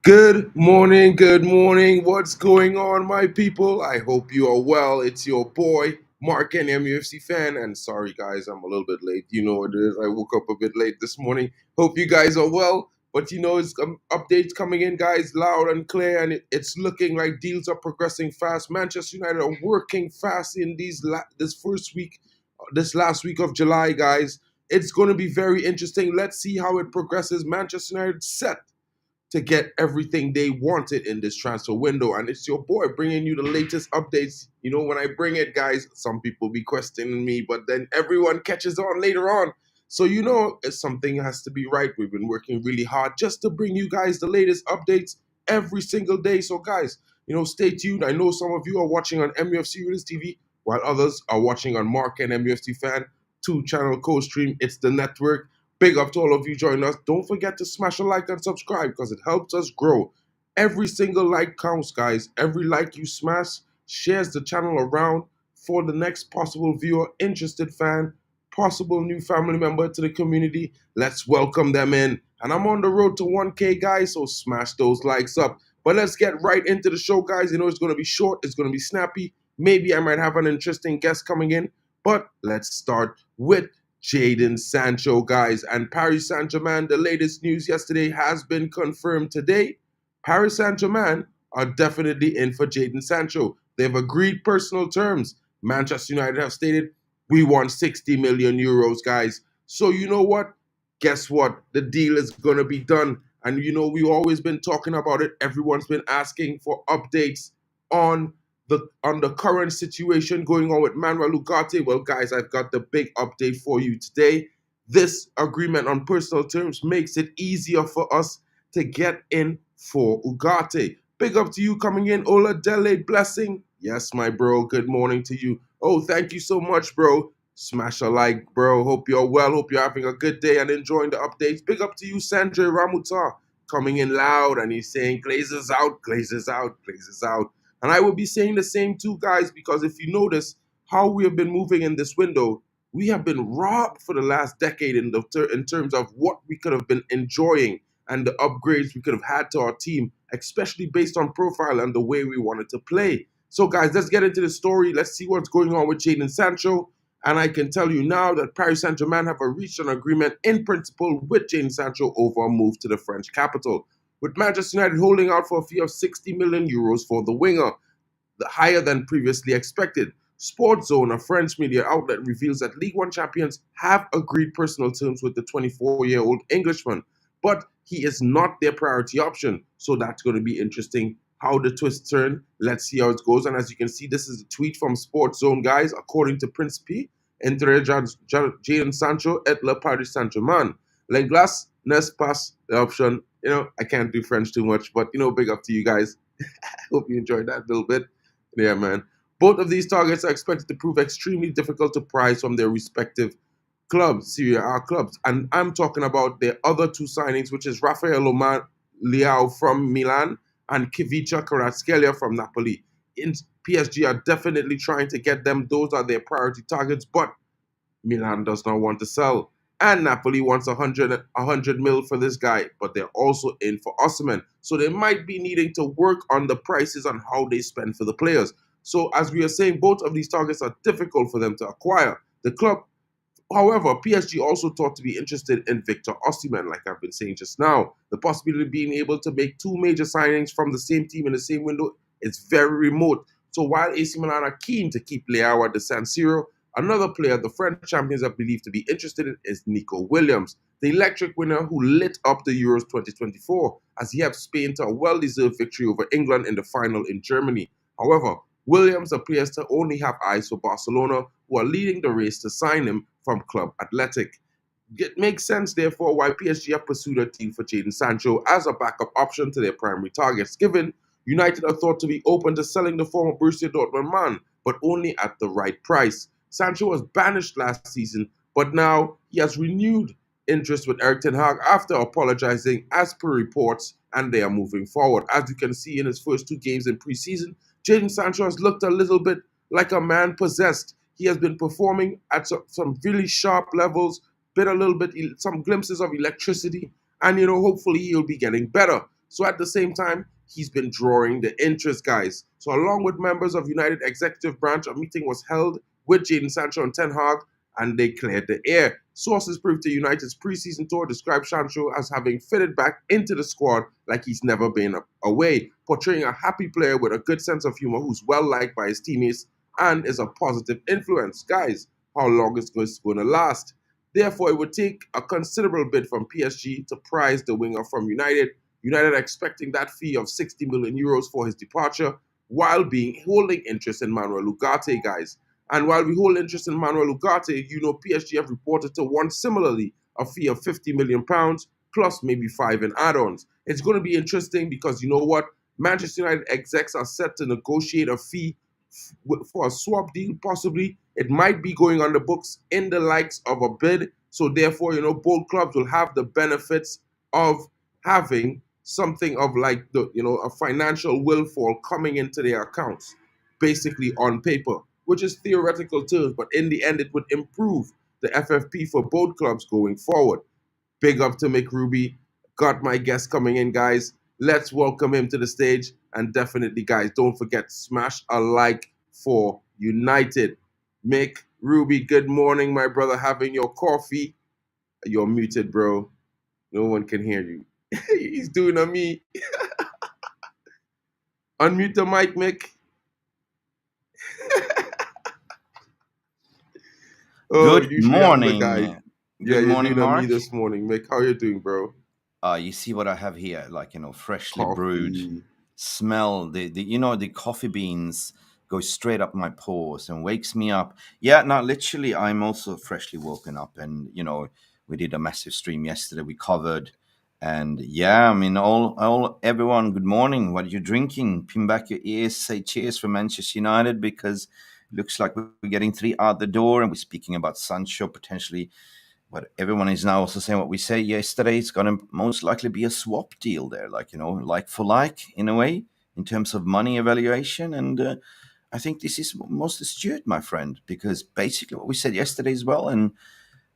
Good morning, good morning. What's going on, my people? I hope you are well. It's your boy, Mark and MUFCFAN. And sorry, guys, I'm a little bit late. You know what it is. I woke up a bit late this morning. Hope you guys are well. But it's updates coming in, guys, loud and clear. And it's looking like deals are progressing fast. Manchester United are working fast in this last week of July, guys. It's going to be very interesting. Let's see how it progresses. Manchester United set to get everything they wanted in this transfer window. And it's your boy bringing you the latest updates. You know, when I bring it, guys, some people be questioning me, but then everyone catches on later on. So, something has to be right. We've been working really hard just to bring you guys the latest updates every single day. So, guys, stay tuned. I know some of you are watching on MUFC Realist TV, while others are watching on Mark and MUFC Fan, 2-channel co-stream. It's the network. Big up to all of you joining us. Don't forget to smash a like and subscribe because it helps us grow. Every single like counts, guys. Every like you smash shares the channel around for the next possible viewer, interested fan, possible new family member to the community. Let's welcome them in. And I'm on the road to 1K, guys, so smash those likes up. But let's get right into the show, guys. It's going to be short. It's going to be snappy. Maybe I might have an interesting guest coming in. But let's start with Jadon Sancho, guys. And Paris Saint-Germain, the latest news yesterday has been confirmed today. Paris Saint-Germain are definitely in for Jadon Sancho. They've agreed personal terms. Manchester United have stated, we want 60 million euros, guys. So you know what? Guess what? The deal is going to be done. And we've always been talking about it. Everyone's been asking for updates on the current situation going on with Manuel Ugarte. Well, guys, I've got the big update for you today. This agreement on personal terms makes it easier for us to get in for Ugarte. Big up to you coming in, Ola Dele Blessing. Yes, my bro. Good morning to you. Oh, thank you so much, bro. Smash a like, bro. Hope you're well. Hope you're having a good day and enjoying the updates. Big up to you, Sanjay Ramuta, coming in loud, and he's saying Glazers out, Glazers out, Glazers out. And I will be saying the same too, guys, because if you notice how we have been moving in this window, we have been robbed for the last decade in terms of what we could have been enjoying and the upgrades we could have had to our team, especially based on profile and the way we wanted to play. So, guys, let's get into the story. Let's see what's going on with Jadon Sancho. And I can tell you now that Paris Saint-Germain have reached an agreement in principle with Jadon Sancho over a move to the French capital, with Manchester United holding out for a fee of 60 million euros for the winger, higher than previously expected. Sports Zone, a French media outlet, reveals that League One champions have agreed personal terms with the 24-year-old Englishman, but he is not their priority option. So that's going to be interesting how the twists turn. Let's see how it goes. And as you can see, this is a tweet from Sports Zone, guys. According to Prince P, entre Jadon Sancho et le Paris Saint-Germain. La glace n'est pas l'option. I can't do French too much, but, big up to you guys. Hope you enjoyed that a little bit. Yeah, man. Both of these targets are expected to prove extremely difficult to prize from their respective clubs, Serie A clubs. And I'm talking about their other two signings, which is Rafael Leao from Milan and Kivica Kvaratskhelia from Napoli. In PSG are definitely trying to get them. Those are their priority targets, but Milan does not want to sell. And Napoli wants 100 mil for this guy, but they're also in for Osimhen. So they might be needing to work on the prices on how they spend for the players. So as we are saying, both of these targets are difficult for them to acquire. The club, however, PSG also thought to be interested in Victor Osimhen, like I've been saying just now. The possibility of being able to make two major signings from the same team in the same window is very remote. So while AC Milan are keen to keep Leao at the San Siro, another player the French champions are believed to be interested in is Nico Williams, the electric winner who lit up the Euros 2024 as he helped Spain to a well-deserved victory over England in the final in Germany. However, Williams appears to only have eyes for Barcelona, who are leading the race to sign him from Club Athletic. It makes sense, therefore, why PSG have pursued a deal for Jadon Sancho as a backup option to their primary targets, given United are thought to be open to selling the former Borussia Dortmund man, but only at the right price. Sancho was banished last season, but now he has renewed interest with Erik ten Hag after apologizing as per reports, and they are moving forward. As you can see in his first two games in preseason, Jadon Sancho has looked a little bit like a man possessed. He has been performing at some really sharp levels, some glimpses of electricity, and hopefully he'll be getting better. So at the same time, he's been drawing the interest, guys. So along with members of United executive branch, a meeting was held with Jadon Sancho and Ten Hag, and they cleared the air. Sources privy to United's preseason tour describe Sancho as having fitted back into the squad like he's never been away, portraying a happy player with a good sense of humor who's well liked by his teammates and is a positive influence. Guys, how long is this going to last? Therefore, it would take a considerable bid from PSG to prize the winger from United. United expecting that fee of 60 million euros for his departure, while being holding interest in Manuel Ugarte, guys. And while we hold interest in Manuel Ugarte, you know PSG have reported to want similarly a fee of £50 million plus maybe 5 in add-ons. It's going to be interesting because you know what? Manchester United execs are set to negotiate a fee for a swap deal, possibly. It might be going on the books in the likes of a bid. So therefore, you know, both clubs will have the benefits of having something of like the, you know, a financial windfall coming into their accounts, basically on paper, which is theoretical terms, but in the end, it would improve the FFP for both clubs going forward. Big up to Mick Ruby. Got my guest coming in, guys. Let's welcome him to the stage. And definitely, guys, don't forget, smash a like for United. Mick Ruby, good morning, my brother. Having your coffee. You're muted, bro. No one can hear you. He's doing a me. Unmute the mic, Mick. Good morning. Yeah, Good morning, you're doing Mark. me this morning, Mick. How you doing, bro? You see what I have here, like, freshly Coffee. brewed. Smell the coffee beans go straight up my pores and wakes me up. Yeah, no, literally, I'm also freshly woken up, and we did a massive stream yesterday. We covered, and yeah, I mean, all everyone. Good morning. What are you drinking? Pin back your ears. Say cheers for Manchester United, because it looks like we're getting 3 out the door, and we're speaking about Sancho potentially. But everyone is now also saying what we say yesterday. It's going to most likely be a swap deal there, like for like in a way, in terms of money evaluation. And I think this is most astute, my friend, because basically what we said yesterday as well, and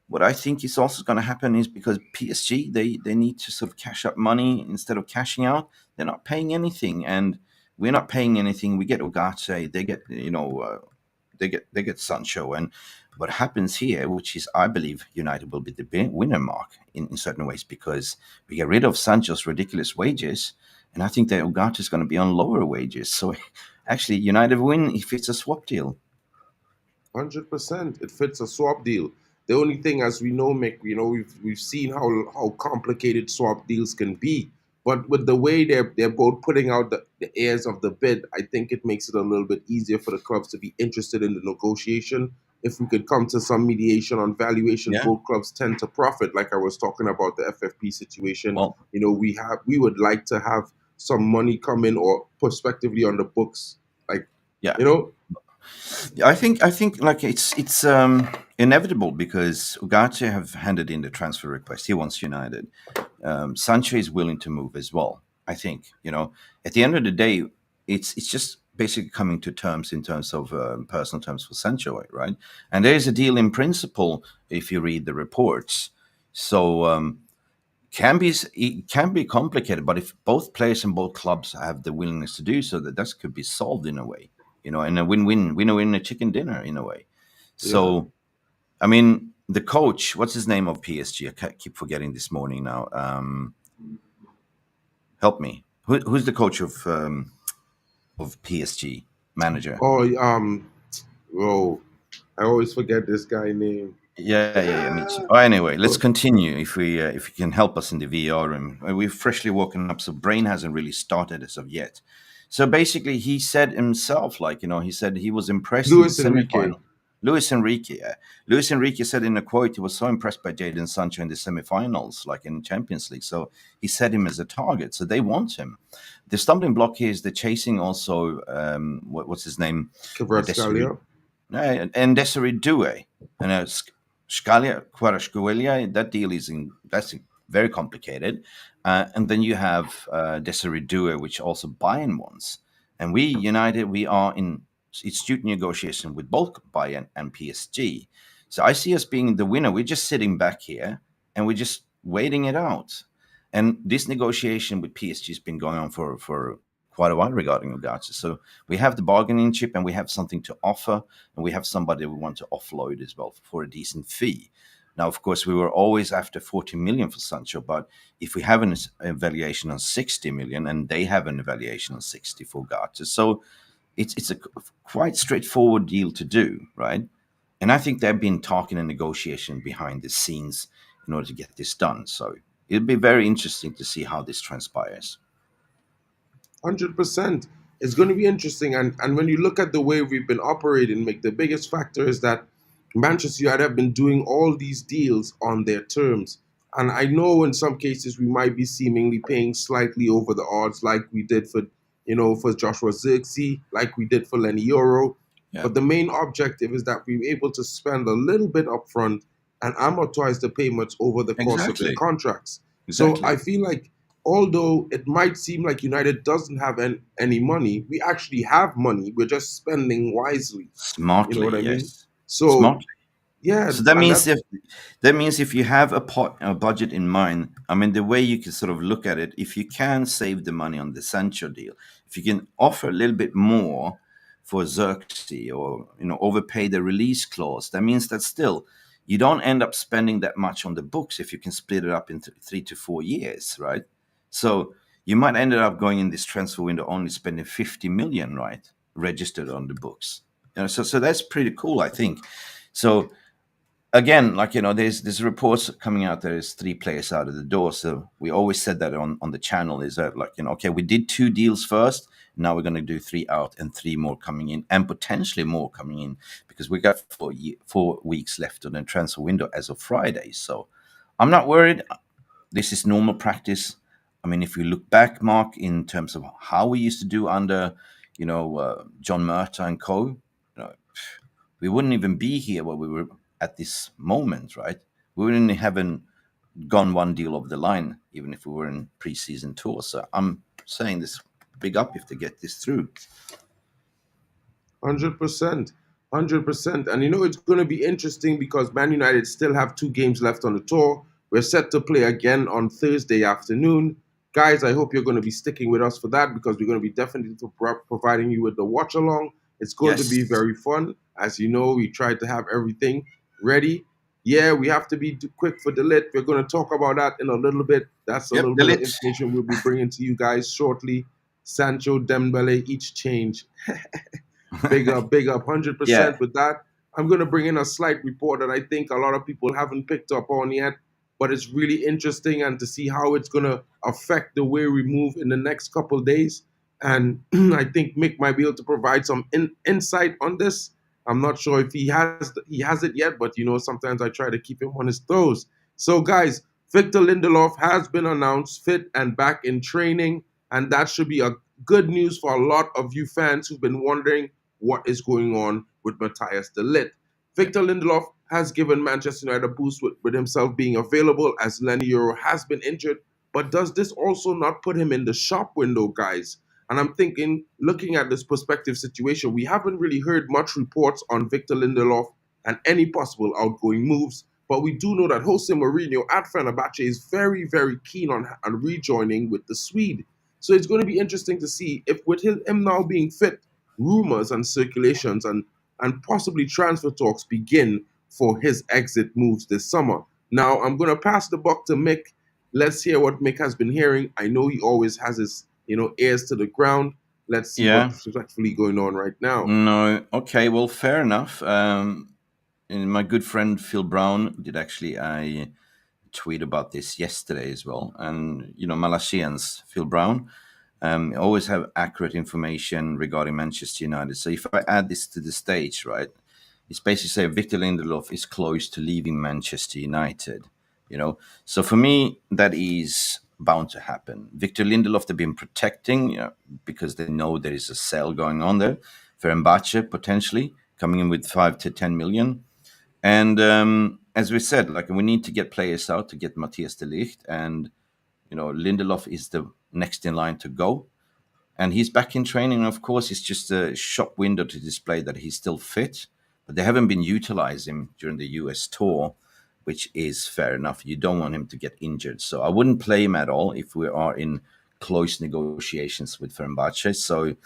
what I think is also going to happen is because PSG, they need to sort of cash up money instead of cashing out. They're not paying anything, and we're not paying anything. We get Ugarte, they get they get Sancho, and what happens here, which is I believe United will be the winner, Mark, in certain ways, because we get rid of Sancho's ridiculous wages, and I think that Ugarte is going to be on lower wages. So actually, United win if it's a swap deal. 100%. It fits a swap deal. The only thing, as we know, Mick, we've seen how complicated swap deals can be. But with the way they're both putting out the airs of the bid, I think it makes it a little bit easier for the clubs to be interested in the negotiation. If we could come to some mediation on valuation, Yeah. both clubs tend to profit. Like I was talking about the FFP situation. Well, we would like to have some money come in or prospectively on the books. Like, yeah. you know, I think like it's inevitable, because Ugarte have handed in the transfer request. He wants United. Sancho is willing to move as well. I think at the end of the day, it's just basically coming to terms in terms of personal terms for Sancho, right? And there is a deal in principle if you read the reports. So it can be complicated, but if both players and both clubs have the willingness to do so, that could be solved in a way, in a win-win, a chicken dinner in a way. So, yeah. I mean, the coach, what's his name of PSG? I keep forgetting this morning now. Help me. Who's the coach of PSG manager? Oh, whoa. I always forget this guy name. Yeah, me too. Oh, anyway, let's continue. If you can help us in the VR room, we've freshly woken up, so brain hasn't really started as of yet. So basically, he said himself, he said he was impressed in the Luis Enrique. semifinal. Luis Enrique, yeah. Luis Enrique said in a quote he was so impressed by Jadon Sancho in the semifinals, like in Champions League. So he set him as a target. So they want him. The stumbling block here is the chasing also. What's his name? Kvaratskhelia. And Desiree Doué. And Scalia, Kvaratskhelia, that deal that's very complicated. And then you have Desiree Doué, which also Bayern wants. And we, United, we are in astute negotiation with both Bayern and PSG. So I see us being the winner. We're just sitting back here and we're just waiting it out. And this negotiation with PSG has been going on for quite a while regarding Ugarte. So we have the bargaining chip and we have something to offer, and we have somebody we want to offload as well for a decent fee. Now, of course, we were always after 40 million for Sancho, but if we have an evaluation on 60 million and they have an evaluation on 60 for Ugarte, so it's a quite straightforward deal to do, right? And I think they've been talking and negotiation behind the scenes in order to get this done. So it'll be very interesting to see how this transpires. 100%. It's going to be interesting. And when you look at the way we've been operating, Mick, the biggest factor is that Manchester United have been doing all these deals on their terms. And I know in some cases we might be seemingly paying slightly over the odds, like we did for, for Joshua Zirkzee, like we did for Lenny Euro. Yeah, But the main objective is that we're able to spend a little bit upfront and amortize the payments over the course of their exactly, contracts. So exactly. I feel like although it might seem like United doesn't have any money, we actually have money. We're just spending wisely. You know Smartly, what I mean? yes, So smartly. yeah, So that and means that's if you have a budget in mind, I mean, the way you can sort of look at it, if you can save the money on the Sancho deal, if you can offer a little bit more for Xerxes or overpay the release clause, that means that still you don't end up spending that much on the books if you can split it up into 3 to 4 years, right? So you might end up going in this transfer window only spending 50 million, right, registered on the books. So that's pretty cool, I think. So again, like there's reports coming out there's three players out of the door. So we always said that on the channel is that okay, we did two deals first. Now we're going to do three out and three more coming in, and potentially more coming in because we got 4 weeks left on the transfer window as of Friday. So I'm not worried. This is normal practice. I mean, if you look back, Mark, in terms of how we used to do under, John Murta and co, we wouldn't even be here where we were at this moment, right? We wouldn't haven't gone one deal over the line, even if we were in preseason tour. So I'm saying this big up if they get this through. 100%. 100%. And it's going to be interesting because Man United still have 2 games left on the tour. We're set to play again on Thursday afternoon. Guys, I hope you're going to be sticking with us for that because we're going to be definitely providing you with the watch along. It's going to be Yes. very fun. As you know, we tried to have everything ready. Yeah, we have to be quick for De Ligt. We're going to talk about that in a little bit. That's a Yep. little bit of Delete. information we'll be bringing to you guys shortly. Sancho, Dembele, each change. Big up, Yeah. 100% with that. I'm going to bring in a slight report that I think a lot of people haven't picked up on yet, but it's really interesting and to see how it's going to affect the way we move in the next couple of days. And I think Mick might be able to provide some insight on this. I'm not sure if he has it yet, but sometimes I try to keep him on his toes. So guys, Victor Lindelof has been announced fit and back in training, and that should be a good news for a lot of you fans who've been wondering what is going on with Matthias de Ligt. Yep. Victor Lindelof has given Manchester United a boost with himself being available as Lenny Euro has been injured. But does this also not put him in the shop window, guys? And I'm thinking, looking at this prospective situation, we haven't really heard much reports on Victor Lindelof and any possible outgoing moves. But we do know that Jose Mourinho at Fenerbahce is very, very keen on rejoining with the Swede. So it's going to be interesting to see if, with him now being fit, rumors and circulations and possibly transfer talks begin for his exit moves this summer. Now, I'm going to pass the buck to Mick. Let's hear what Mick has been hearing. I know he always has his, ears to the ground. Let's see Yeah. what's actually going on right now. No. Okay. Well, fair enough. And my good friend Phil Brown did actually a tweet about this yesterday as well. And Malaysians, Phil Brown, always have accurate information regarding Manchester United. So if I add this to the stage, right, it's basically saying Victor Lindelof is close to leaving Manchester United. So for me, that is bound to happen. Victor Lindelof they've been protecting, because they know there is a sale going on there. Fenerbahce potentially coming in with 5 to 10 million. And as we said, like we need to get players out to get Matthias de Ligt, and Lindelof is the next in line to go, and he's back in training. Of course, it's just a shop window to display that he's still fit, but they haven't been utilizing him during the US tour. which is fair enough. You don't want him to get injured. So I wouldn't play him at all if we are in close negotiations with Fenerbahce. So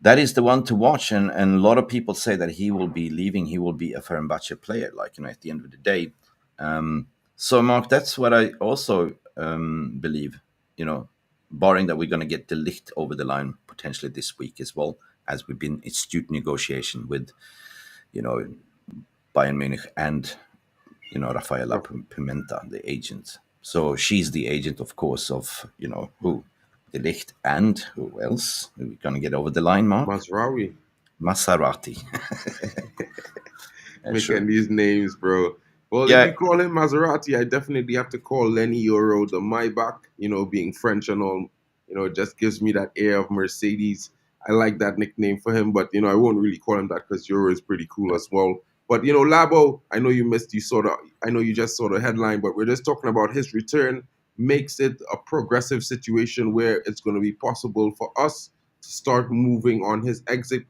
that is the one to watch. And a lot of people say that he will be leaving. He will be a Fenerbahce player, like, at the end of the day. So, Mark, that's what I also believe, barring that we're going to get De Ligt over the line potentially this week as well, as we've been in astute negotiation with, you know, Bayern Munich and, Rafaela Pimenta, the agent. So she's the agent, of course, of, who? De Ligt and who else? Are we going to get over the line, Mark? Mazraoui. Maserati. Sure. Making these names, bro. Well, if Yeah, you call him Maserati, I definitely have to call Lenny Euro the Maybach. Being French and all, it just gives me that air of Mercedes. I like that nickname for him, but I won't really call him that because Euro is pretty cool as well. But Labo, I know I know you just saw the headline, but we're just talking about his return makes it a progressive situation where it's going to be possible for us to start moving on his exit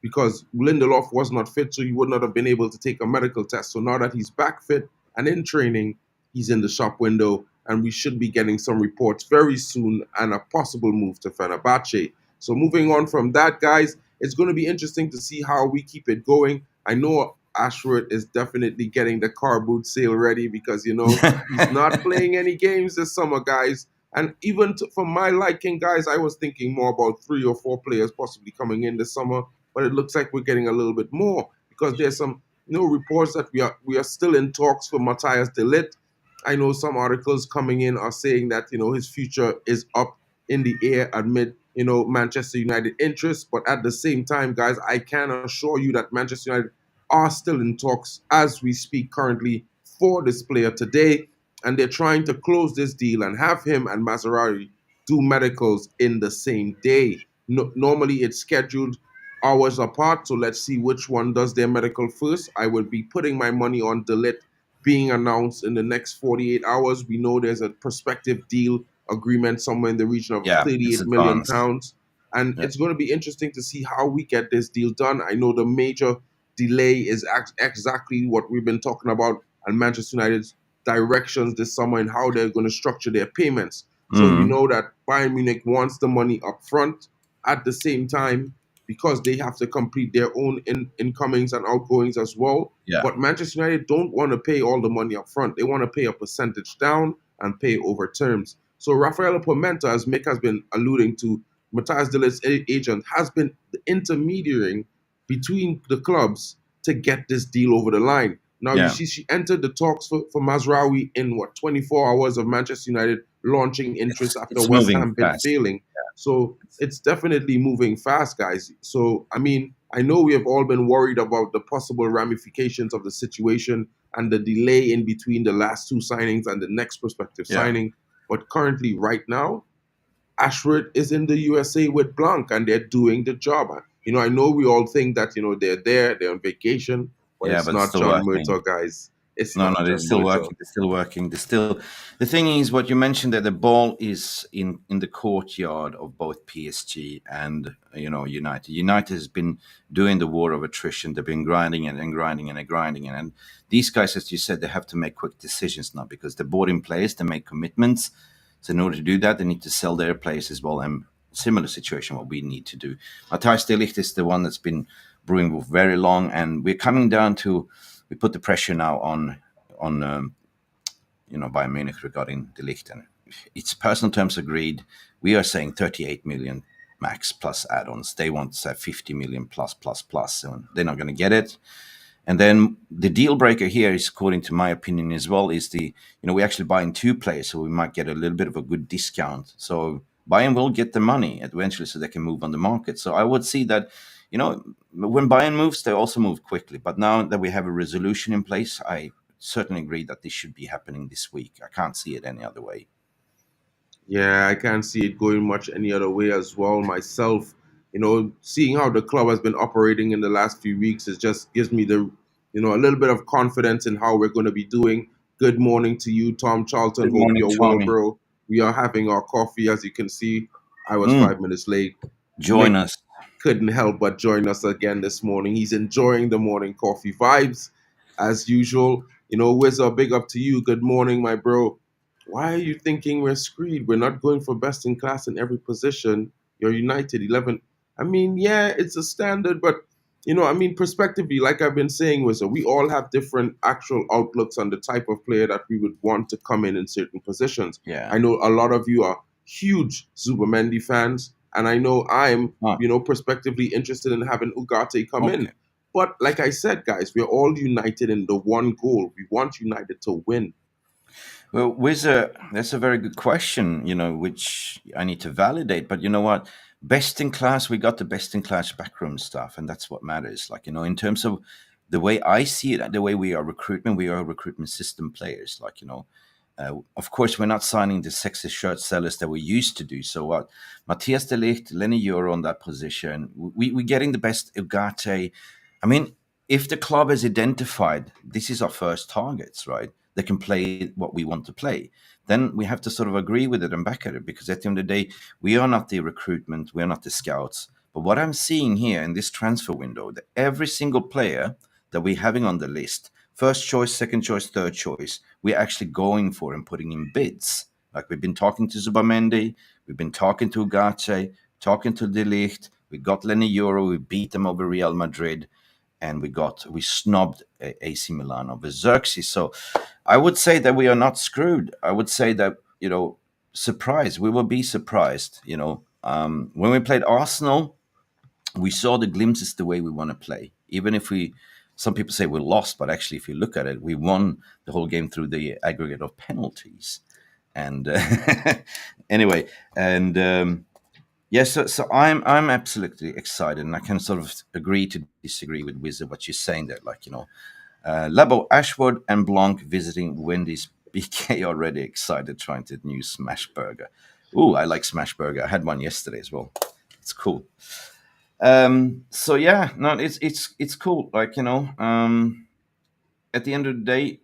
because Lindelof was not fit, so he would not have been able to take a medical test. So now that he's back fit and in training, he's in the shop window, and we should be getting some reports very soon and a possible move to Fenerbahce. So moving on from that, guys, it's going to be interesting to see how we keep it going. I know Ashworth is definitely getting the car boot sale ready because he's not playing any games this summer, guys. And even for my liking, guys, I was thinking more about 3 or 4 players possibly coming in this summer, but it looks like we're getting a little bit more because there's some reports that we are still in talks for Matthias De Ligt. I know some articles coming in are saying that his future is up in the air amid Manchester United interests, but at the same time, guys, I can assure you that Manchester United are still in talks as we speak currently for this player today, and they're trying to close this deal and have him and Maserati do medicals in the same day. No, normally it's scheduled hours apart, so let's see which one does their medical first. I would be putting my money on De Ligt being announced in the next 48 hours. We know there's a prospective deal agreement somewhere in the region of yeah, it's 38 million advanced. pounds. And Yeah, it's going to be interesting to see how we get this deal done. I know the major delay is exactly what we've been talking about and Manchester United's directions this summer and how they're going to structure their payments. So we mm, know that Bayern Munich wants the money up front. At the same time, because they have to complete their own incomings and outgoings as well. yeah, But Manchester United don't want to pay all the money up front. They want to pay a percentage down and pay over terms. So Rafael Pimenta, as Mick has been alluding to, Matthias De Ligt's agent, has been the intermediary between the clubs to get this deal over the line. Now you yeah. see she entered the talks for Mazraoui in 24 hours of Manchester United launching interest after It's West moving Ham bid fast. failing. So it's definitely moving fast, guys. So, I mean, I know we have all been worried about the possible ramifications of the situation and the delay in between the last 2 signings and the next prospective Yeah, signing. But currently, right now, Ashworth is in the USA with Blanc and they're doing the job. I know we all think that, they're there, they're on vacation, but yeah, it's but it's not still John working. Murtaugh, guys. It's No, not no, they're John still Murtaugh. working. They're still working. They're still. The thing is, what you mentioned that the ball is in the courtyard of both PSG and United. United has been doing the war of attrition. They've been grinding and grinding and grinding, and these guys, as you said, they have to make quick decisions now because they're bought in players. They make commitments. So in order to do that, they need to sell their players as well. And similar situation, what we need to do. Matthias De Ligt is the one that's been brewing for very long, and we're coming down to. We put the pressure now on Bayern Munich regarding De Ligt, and it's personal terms agreed. We are saying 38 million max plus add-ons. They want to say 50 million plus plus plus, so they're not going to get it. And then the deal breaker here is, according to my opinion as well, is we're actually buying 2 players, so we might get a little bit of a good discount. So Bayern will get the money eventually, so they can move on the market. So I would see that, when Bayern moves, they also move quickly. But now that we have a resolution in place, I certainly agree that this should be happening this week. I can't see it any other way. Yeah, I can't see it going much any other way as well. Myself, seeing how the club has been operating in the last few weeks, it just gives me a little bit of confidence in how we're going to be doing. Good morning to you, Tom Charlton. Good Hope morning, you're well, Tommy. bro. We are having our coffee, as you can see. I was Mm, 5 minutes late. join Mick us. couldn't help but join us again this morning. He's enjoying the morning coffee vibes as usual. Wizard, big up to you. Good morning, my bro. Why are you thinking we're screwed? We're not going for best in class in every position. You're United 11. I mean, yeah, it's a standard, but perspectively, like I've been saying, Wizard, we all have different actual outlooks on the type of player that we would want to come in certain positions. Yeah. I know a lot of you are huge Zubamendi fans, and I know I'm, Ah, prospectively interested in having Ugarte come in. okay. But like I said, guys, we're all united in the one goal. We want United to win. Well, that's a very good question, which I need to validate. But you know what? Best in class, we got the best in class backroom stuff, and that's what matters. Like, in terms of the way I see it, the way we are recruitment system players. Like, of course, we're not signing the sexy shirt sellers that we used to do. So what? Matthias De Ligt, Lenny Euro on that position. We're getting the best Ugarte. I mean, if the club has identified this is our first targets, right? They can play what we want to play. Then we have to sort of agree with it and back at it because at the end of the day, we are not the recruitment, we are not the scouts. But what I'm seeing here in this transfer window, that every single player that we're having on the list, first choice, second choice, third choice, we're actually going for and putting in bids. Like we've been talking to Zubamendi, we've been talking to Ugarte, talking to De Ligt, we got Lenny Euro, we beat them over Real Madrid, and we snubbed AC Milan over Xerxes. So I would say that we are not screwed. I would say that surprised. We will be surprised. When we played Arsenal, we saw the glimpses the way we want to play. Even if some people say we lost, but actually, if you look at it, we won the whole game through the aggregate of penalties. And anyway, and yes, so I'm absolutely excited, and I can sort of agree to disagree with Wizard what you're saying there. Like Labo, Ashwood, and Blanc visiting Wendy's. BK already excited trying the new smash burger. Ooh, I like smash burger. I had one yesterday as well. It's cool. So yeah, no, it's cool. Like at the end of the day,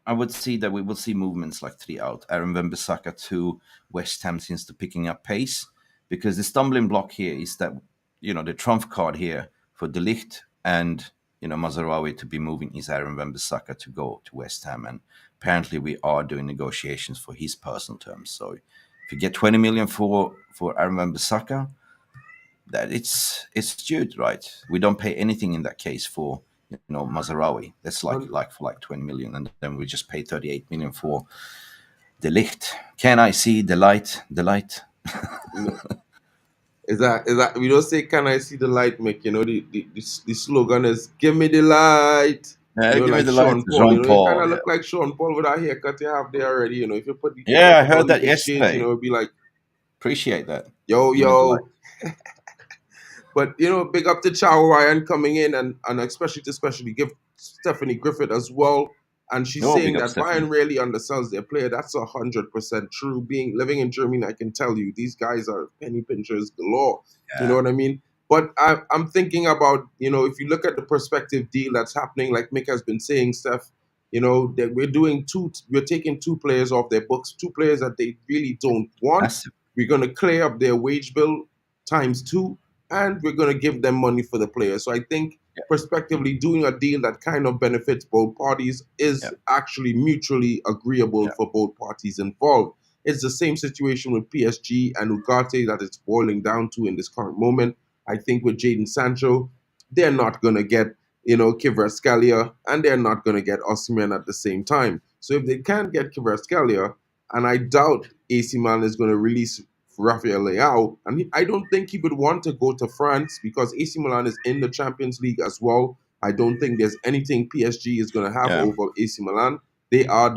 I would see that we will see movements like three out. Aaron Wan Bissaka to West Ham seems to picking up pace because the stumbling block here is that the trump card here for De Ligt and Mazarawi to be moving is Aaron Wan Bissaka to go to West Ham, and apparently we are doing negotiations for his personal terms. So if you get 20 million for Aaron Wan Bissaka, that it's due, right? We don't pay anything in that case for Mazarawi. That's like 20 million, and then we just pay 38 million for De Ligt. Can I see the light? The light. No, is that we don't say can I see the light, Mick? The slogan is give me the light. Give me Like the light, Sean Paul. Jean You kind Paul. of Yeah, look like Sean Paul with that haircut you have there already. If you take yeah, out I the heard bully that for shades, yesterday. it'd be like, Appreciate that. yo, Give me the light. yo. But big up to Chow Ryan coming in and especially give Stephanie Griffith as well. And she's Oh, saying big up, that Bayern Stephanie. really undersells their player. That's 100% true. Living in Germany, I can tell you these guys are penny pinchers galore. You know Yeah, what I mean? But I'm thinking about if you look at the prospective deal that's happening, like Mick has been saying, Steph, that we're taking two players off their books, two players that they really don't want. massive. We're going to clear up their wage bill times two, and we're going to give them money for the players. So I think Yeah, prospectively doing a deal that kind of benefits both parties yeah, is actually mutually agreeable yeah. for both parties involved. It's the same situation with PSG and Ugarte that it's boiling down to in this current moment. I think with Jadon Sancho, they're not going to get, Kvaratskhelia, and they're not going to get Osimhen at the same time. So if they can't get Kvaratskhelia, and I doubt AC Milan is going to release Rafael Leao, and I don't think he would want to go to France because AC Milan is in the Champions League as well. I don't think there's anything PSG is going to have Yeah. over AC Milan. They are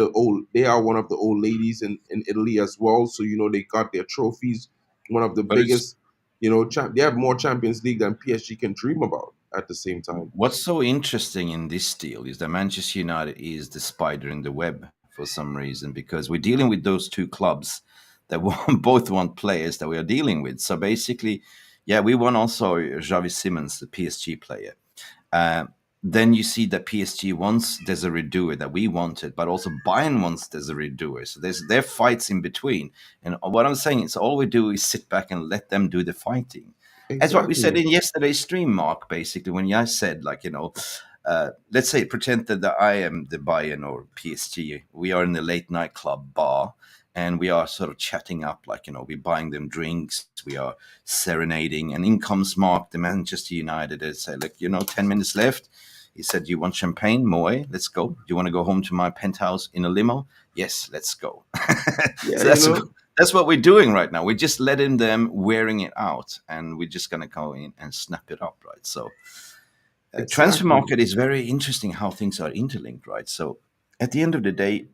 one of the old ladies in Italy as well. So they got their trophies. One of the But it's biggest, they have more Champions League than PSG can dream about at the same time. what's so interesting in this deal is that Manchester United is the spider in the web for some reason because we're dealing with those two clubs that both want players that we are dealing with. So basically, yeah, we want also Xavi Simons, the PSG player. Uh, then you see that PSG wants Desiree Doué that we wanted, but also Bayern wants Desiree Doué. So their fights in between. And what I'm saying is all we do is sit back and let them do the fighting. As what we said Exactly. in yesterday's stream, Mark, basically, when I said, like, let's say pretend that I am the Bayern or PSG. We are in the late night club bar, and we are sort of chatting up, like, we're buying them drinks, we are serenading, and in comes Mark, the Manchester United, and say, look, 10 minutes left. He said, "You want champagne, Moe? Let's go. Do you want to go home to my penthouse in a limo? Yes, let's go." Yeah, So that's what we're doing right now. We're just letting them wearing it out, and we're just gonna go in and snap it up, right? So transfer exactly. market is very interesting how things are interlinked, right? So at the end of the day,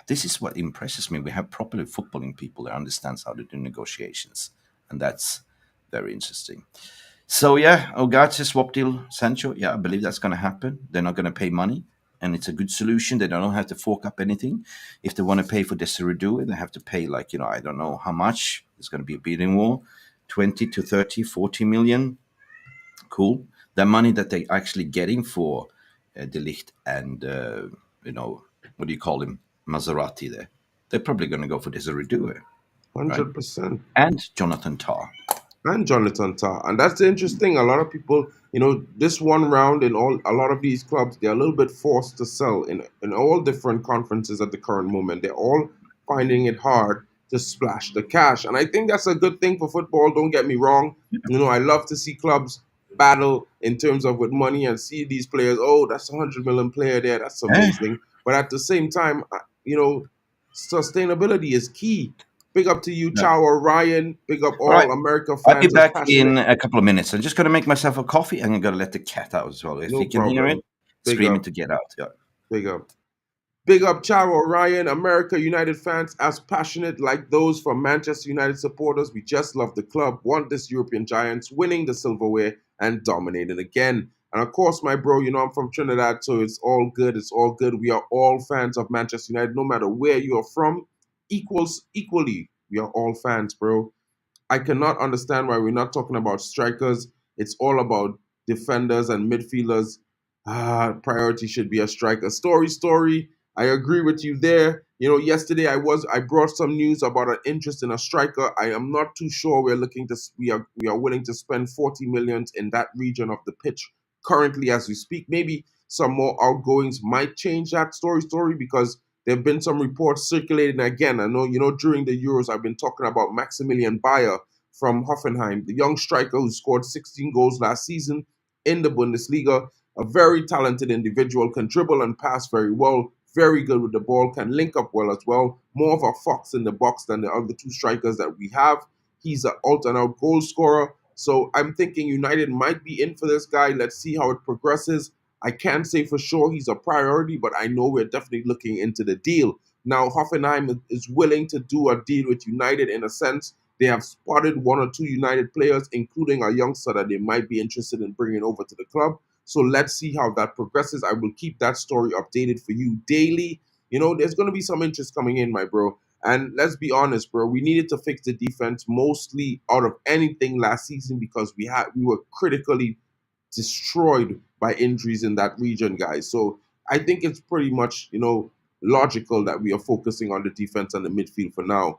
this is what impresses me. We have properly footballing people that understands how to do negotiations, and that's very interesting. So yeah, Ugarte swap deal, Sancho. Yeah, I believe that's going to happen. They're not going to pay money, and it's a good solution. They don't have to fork up anything. If they want to pay for Desiree, they have to pay, like, I don't know how much. There's going to be a bidding war, 20 to 30, 40 million. Cool. The money that they're actually getting for De Ligt and what do you call him, Maserati there, they're probably going to go for Desiree, right? 100%. And Jonathan Tah. And Jonathan Tah. And that's the interesting. A lot of people, this one round in a lot of these clubs, they're a little bit forced to sell in all different conferences at the current moment. They're all finding it hard to splash the cash. And I think that's a good thing for football. Don't get me wrong. I love to see clubs battle in terms of with money and see these players. Oh, that's a 100 million player there. That's Eh? amazing. But at the same time, sustainability is key. Big up to you, Yeah. Chow or Ryan. Big up All right. all America I'll be fans as back passionate. in a couple of minutes. I'm just going to make myself a coffee, and I'm going to let the cat out as well. If No you can hear it, problem. Big screaming up. to get out. Yeah. Big up. Big up Charo Ryan, America United fans as passionate like those from Manchester United supporters. We just love the club, want this European Giants winning the silverware and dominating again. And of course, my bro, I'm from Trinidad, so it's all good. It's all good. We are all fans of Manchester United, no matter where you are from, equally. We are all fans, bro. I cannot understand why we're not talking about strikers. It's all about defenders and midfielders. Priority should be a striker. Story. I agree with you there. Yesterday I brought some news about an interest in a striker. I am not too sure we are willing to spend 40 million in that region of the pitch currently as we speak. Maybe some more outgoings might change that story because there have been some reports circulating again. I know, during the Euros, I've been talking about Maximilian Bayer from Hoffenheim, the young striker who scored 16 goals last season in the Bundesliga. A very talented individual, can dribble and pass very well, very good with the ball, can link up well as well. More of a fox in the box than the other two strikers that we have. He's an out and out goal scorer. So I'm thinking United might be in for this guy. Let's see how it progresses. I can't say for sure he's a priority, but I know we're definitely looking into the deal. Now, Hoffenheim is willing to do a deal with United in a sense. They have spotted one or two United players, including a youngster that they might be interested in bringing over to the club. So let's see how that progresses. I will keep that story updated for you daily. There's going to be some interest coming in, my bro. And let's be honest, bro, we needed to fix the defense mostly out of anything last season because we were critically destroyed by injuries in that region, guys. So I think it's pretty much, logical that we are focusing on the defense and the midfield for now.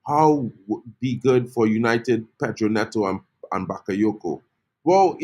How would be good for United, Pedro Neto and Bakayoko? Well,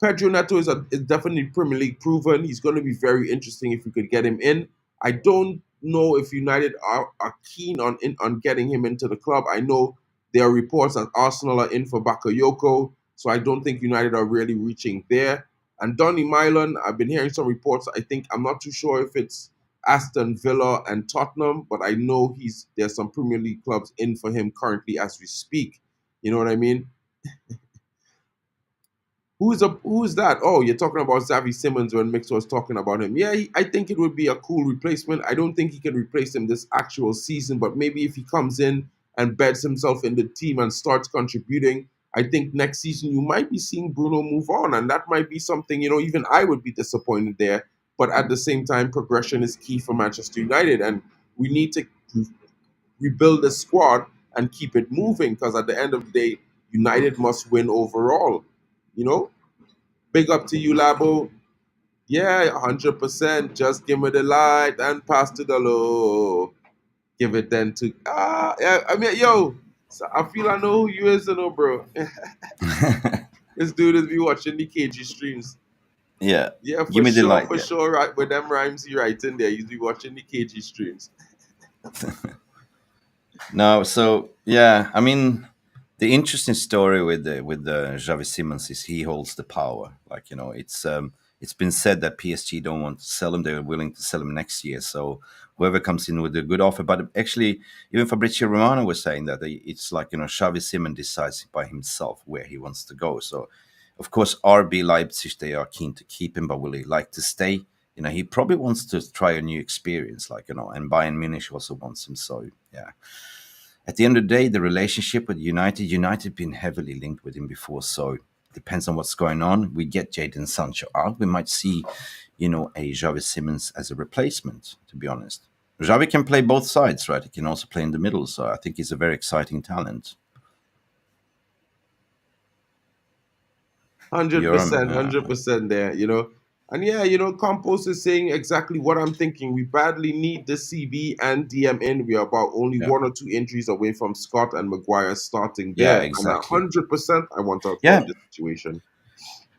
Pedro Neto is definitely Premier League proven. He's going to be very interesting if we could get him in. I don't know if United are keen on getting him into the club. I know there are reports that Arsenal are in for Bakayoko, so I don't think United are really reaching there. And Donny Milan, I've been hearing some reports. I'm not too sure if it's Aston Villa and Tottenham, but I know there's some Premier League clubs in for him currently as we speak. You know what I mean? Who's that? Oh, you're talking about Xavi Simmons when Mix was talking about him. Yeah, I think it would be a cool replacement. I don't think he can replace him this actual season, but maybe if he comes in and beds himself in the team and starts contributing, I think next season you might be seeing Bruno move on, and that might be something, even I would be disappointed there. But at the same time, progression is key for Manchester United, and we need to rebuild the squad and keep it moving because at the end of the day, United must win overall. You know, big up to you, Labo. Yeah, 100%. Just give me the light and pass to the low. Give it then to yeah. I mean, yo, so I feel I know who you is, bro. This dude is be watching the KG streams. Yeah, Yeah, give for me the sure, light. for Yeah. sure. Right, with them rhymes you write in there, you be watching the KG streams. No, so yeah, I mean, the interesting story with the Xavi Simons is he holds the power. Like it's been said that PSG don't want to sell him; they're willing to sell him next year. So whoever comes in with a good offer, but actually, even Fabrizio Romano was saying that it's like Xavi Simons decides by himself where he wants to go. So, of course, RB Leipzig they are keen to keep him, but will he like to stay? He probably wants to try a new experience, and Bayern Munich also wants him. So yeah, at the end of the day, the relationship with United been heavily linked with him before, so depends on what's going on. We get Jadon Sancho out, we might see, a Xavi Simons as a replacement. To be honest, Xavi can play both sides, right? He can also play in the middle, so I think he's a very exciting talent. Hundred You're, percent, 100% there, And yeah, Campos is saying exactly what I'm thinking. We badly need the CB and DM in. We are about only yeah, one or two injuries away from Scott and Maguire starting yeah, there. And exactly. 100% I want to Yeah, avoid this situation.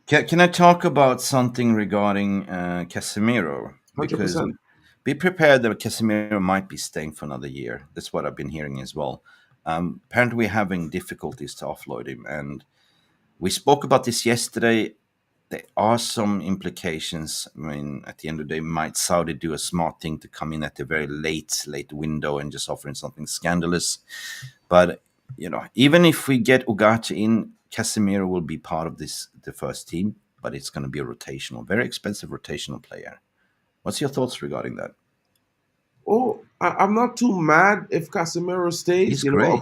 can I talk about something regarding Casemiro? Because 100%. be prepared that Casemiro might be staying for another year. That's what I've been hearing as well. Apparently, we're having difficulties to offload him, and we spoke about this yesterday. There are some implications. I mean, at the end of the day, might Saudi do a smart thing to come in at the very late window and just offering something scandalous? But even if we get Ugarte in, Casemiro will be part of the first team, but it's going to be a rotational, very expensive rotational player. What's your thoughts regarding that? Oh, I'm not too mad if Casemiro stays. He's great.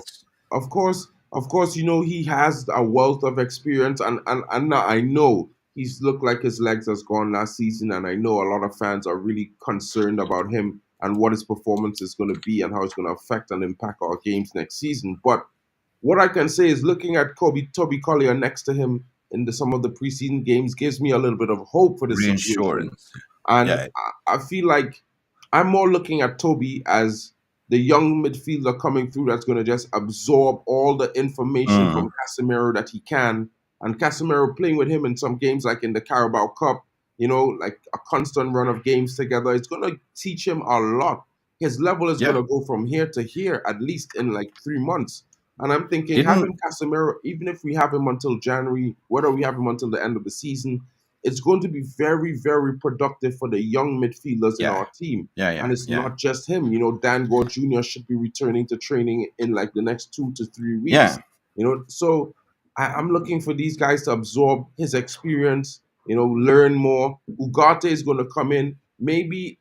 Of course, he has a wealth of experience, and now I know he's looked like his legs has gone last season, and I know a lot of fans are really concerned about him and what his performance is going to be and how it's going to affect and impact our games next season. But what I can say is looking at Toby Collier next to him in some of the preseason games gives me a little bit of hope for the situation. Reinsurance. And Yeah. I feel like I'm more looking at Toby as the young midfielder coming through that's going to just absorb all the information Mm. from Casemiro that he can. And Casemiro playing with him in some games, like in the Carabao Cup, like a constant run of games together, it's going to teach him a lot. His level is going Yeah. to go from here to here, at least in like 3 months. And I'm thinking Didn't having Casemiro, even if we have him until January, whether we have him until the end of the season, it's going to be very, very productive for the young midfielders in Yeah. our team. Yeah. And Yeah. it's Yeah. not just him. Dan Gore Jr. should be returning to training in like the next 2 to 3 weeks. Yeah. So I'm looking for these guys to absorb his experience, learn more. Ugarte is going to come in. Maybe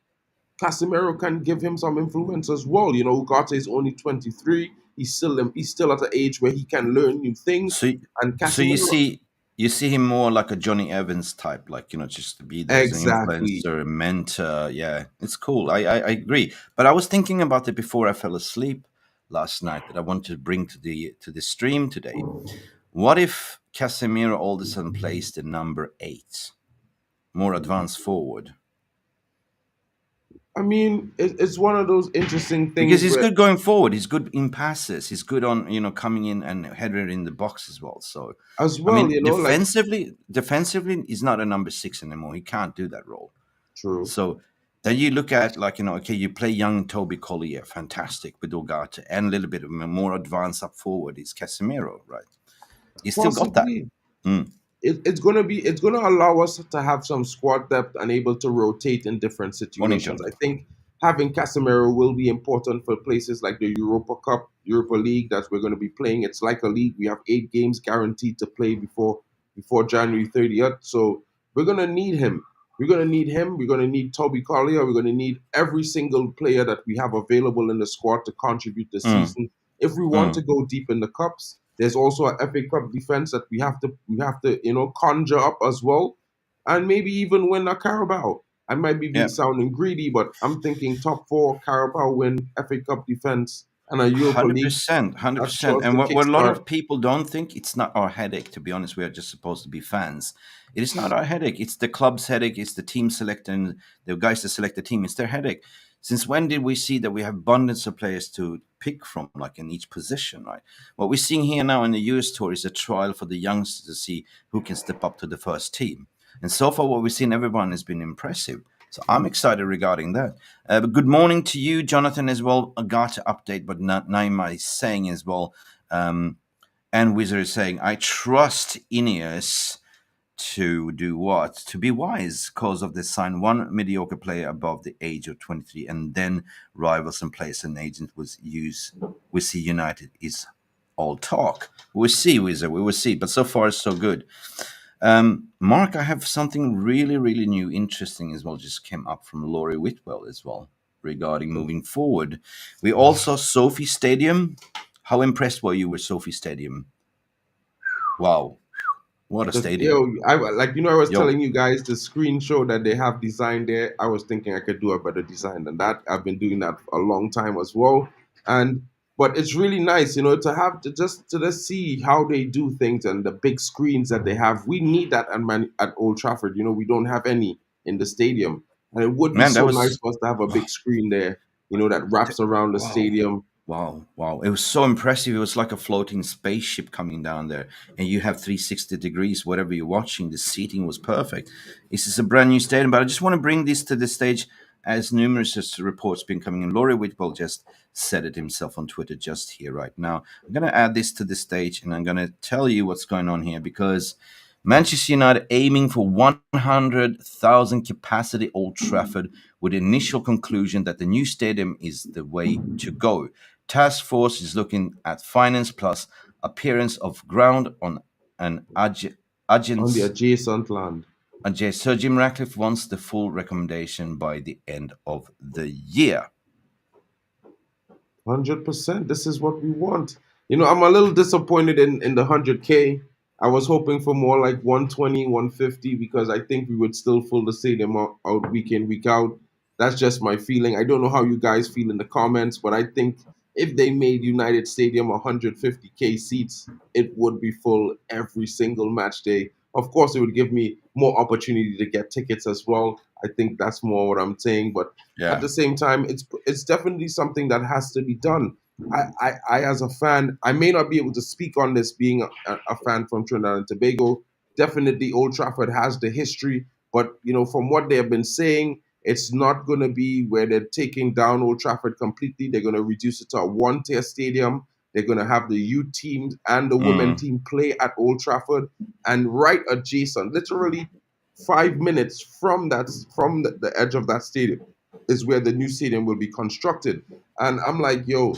Casemiro can give him some influence as well. Ugarte is only 23. He's still at an age where he can learn new things. So, And so you Casemiro, see, you see him more like a Johnny Evans type, like just to be there as an exactly. influencer, a mentor. Yeah, it's cool. I agree. But I was thinking about it before I fell asleep last night that I wanted to bring to the stream today. What if Casemiro all of a sudden plays the number 8, more advanced forward? I mean, it's one of those interesting Because things he's where, good going forward. He's good in passes. He's good on coming in and header in the box as well. So, as I well, mean, like, defensively, he's not a number 6 anymore. He can't do that role. true. So then you look at okay, you play young Toby Collier, fantastic with Ugarte, and a little bit of a more advanced up forward is Casemiro, right? You still got that. Possibly. Mm. It's gonna allow us to have some squad depth and able to rotate in different situations. 100. I think having Casemiro will be important for places like the Europa Cup, Europa League that we're going to be playing. It's like a league. We have 8 games guaranteed to play before January 30th. So we're gonna need him. We're gonna need him. We're gonna need Toby Collier. We're gonna need every single player that we have available in the squad to contribute this Mm. season. If we want Mm. to go deep in the cups, there's also an FA Cup defense that we have to conjure up as well, and maybe even win a Carabao. I might be Yeah. sounding greedy, but I'm thinking top four Carabao win, FA Cup defense, and a Europa Hundred League. percent, hundred That percent. shows And the what a lot kickstart. of people don't think, it's not our headache. To be honest, we are just supposed to be fans. It is not our headache. It's the club's headache. It's the team selecting the guys that select the team. It's their headache. Since when did we see that we have abundance of players to pick from, like in each position, right? What we're seeing here now in the US tour is a trial for the youngsters to see who can step up to the first team. And so far, what we've seen, everyone has been impressive. So I'm excited regarding that. But good morning to you, Jonathan, as well. Ugarte update, but Naima is saying as well, and Wizard is saying, I trust Ineos to do what? To be wise, because of the sign one mediocre player above the age of 23, and then rivals and players and agents will use. We see United is all talk. We'll see, Wizard. We will see. But so far, so good. Mark, I have something really, really new, interesting as well. Just came up from Laurie Whitwell as well regarding moving forward. We also Sophie Stadium. How impressed were you with Sophie Stadium? Wow, what a stadium! I like I was Yo, telling you guys the screenshot that they have designed there. I was thinking I could do a better design than that. I've been doing that for a long time as well, and but it's really nice, to have to just see how they do things and the big screens that they have. We need that at Old Trafford. We don't have any in the stadium, and it would be man, that so nice was for us to have a wow. big screen there. That wraps around the Wow. stadium. Wow, wow. It was so impressive. It was like a floating spaceship coming down there. And you have 360 degrees, whatever you're watching. The seating was perfect. This is a brand new stadium, but I just want to bring this to the stage as numerous reports been coming in. Laurie Whitwell just said it himself on Twitter just here right now. I'm going to add this to the stage and I'm going to tell you what's going on here because Manchester United aiming for 100,000 capacity Old Trafford with initial conclusion that the new stadium is the way to go. Task force is looking at finance plus appearance of ground on an On the agent's. adjacent land. Sir Jim Ratcliffe wants the full recommendation by the end of the year. 100%. This is what we want. I'm a little disappointed in the 100K. I was hoping for more like 120, 150 because I think we would still fill the stadium out week in, week out. That's just my feeling. I don't know how you guys feel in the comments, but I think if they made United Stadium 150K seats, it would be full every single match day. Of course, it would give me more opportunity to get tickets as well. I think that's more what I'm saying. But at Yeah. the same time, it's definitely something that has to be done. I as a fan, I may not be able to speak on this being a fan from Trinidad and Tobago. Definitely, Old Trafford has the history, but from what they have been saying, it's not going to be where they're taking down Old Trafford completely. They're going to reduce it to a one-tier stadium. They're going to have the youth teams and the women Mm. team play at Old Trafford, and right adjacent, literally 5 minutes from the edge of that stadium is where the new stadium will be constructed. And I'm like, yo,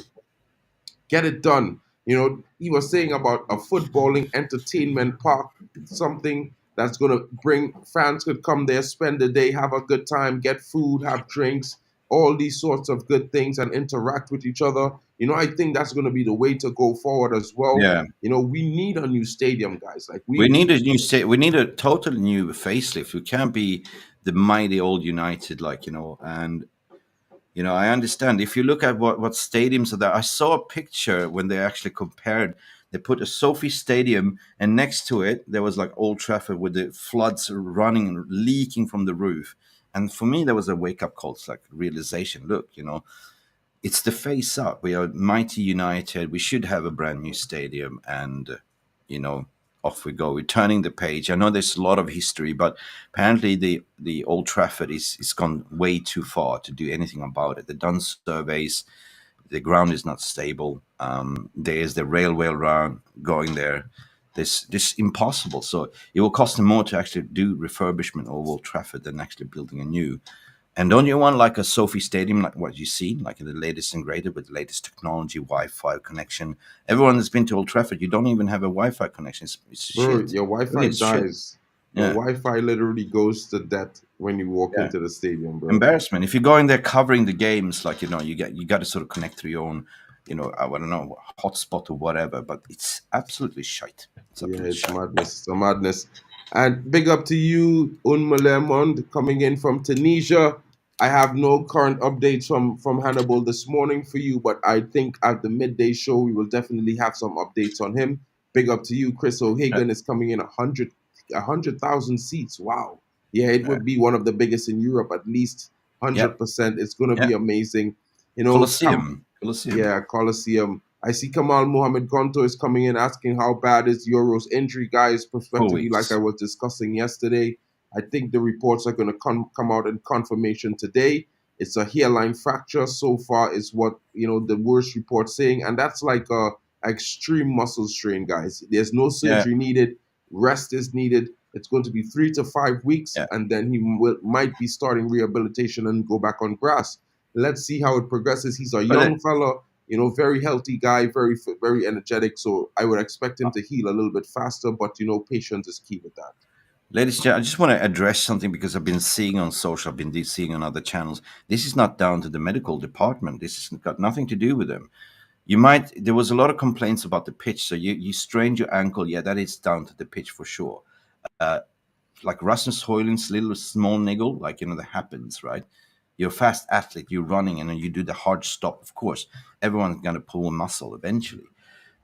get it done. He was saying about a footballing entertainment park, something that's going to bring fans could come there, spend the day, have a good time, get food, have drinks, all these sorts of good things and interact with each other. I think that's going to be the way to go forward as well. Yeah. We need a new stadium, guys. Like We we need a new we need a totally new facelift. We can't be the mighty old United, and I understand. If you look at what stadiums are there, I saw a picture when they actually compared. They put a Sophie Stadium, and next to it there was like Old Trafford with the floods running and leaking from the roof. And for me, there was a wake up call. It's like realization. Look, it's the face up. We are mighty United. We should have a brand new stadium, and you know, off we go. We're turning the page. I know there's a lot of history, but apparently the Old Trafford is gone way too far to do anything about it. They've done surveys. The ground is not stable. There's the railway round going there. This impossible. So it will cost them more to actually do refurbishment of Old Trafford than actually building a new. And don't you want like a Sophie Stadium, like what you see, like the latest and greater with the latest technology, Wi-Fi connection? Everyone that's been to Old Trafford, you don't even have a Wi-Fi connection. It's Bro, shit. your Really, Wi-Fi it's shit. dies. Your Yeah, Wi-Fi literally goes to death when you walk yeah. into the stadium, bro. Embarrassment. If you go in there covering the games, like you got to sort of connect through your own, I don't know, hotspot or whatever. But it's absolutely shite. It's Yeah, absolutely it's shite. madness. It's a madness. And big up to you, Lemond, coming in from Tunisia. I have no current updates from Hannibal this morning for you, but I think at the midday show we will definitely have some updates on him. Big up to you, Chris Yeah, O'Hagan is coming in 100,000 seats. Wow. Yeah, it yeah, would be one of the biggest in Europe, at least yeah. 100%. It's going to Yeah. be amazing. Colosseum, Colosseum. Yeah, Coliseum. I see Kamal Mohammed Gonto is coming in asking how bad is Euro's injury, guys, 4 prospectively, like I weeks. was discussing yesterday. I think the reports are going to come out in confirmation today. It's a hairline fracture so far, is what the worst report saying, and that's like a extreme muscle strain, guys. There's no Yeah, surgery needed. Rest is needed. It's going to be 3 to 5 weeks, yeah. and then he might be starting rehabilitation and go back on grass. Let's see how it progresses. He's a But young fella, very healthy guy, very fit, very energetic. So I would expect him to heal a little bit faster, but patience is key with that. ladies and gentlemen, I just want to address something because I've been seeing on social, I've been seeing on other channels. This is not down to the medical department. This has got nothing to do with them. There was a lot of complaints about the pitch. So you strained your ankle. Yeah, that is down to the pitch for sure. Uh, like Rasmus Højlund's little small niggle, like, that happens, right? You're a fast athlete, you're running, and then you do the hard stop. Of course, everyone's going to pull a muscle eventually.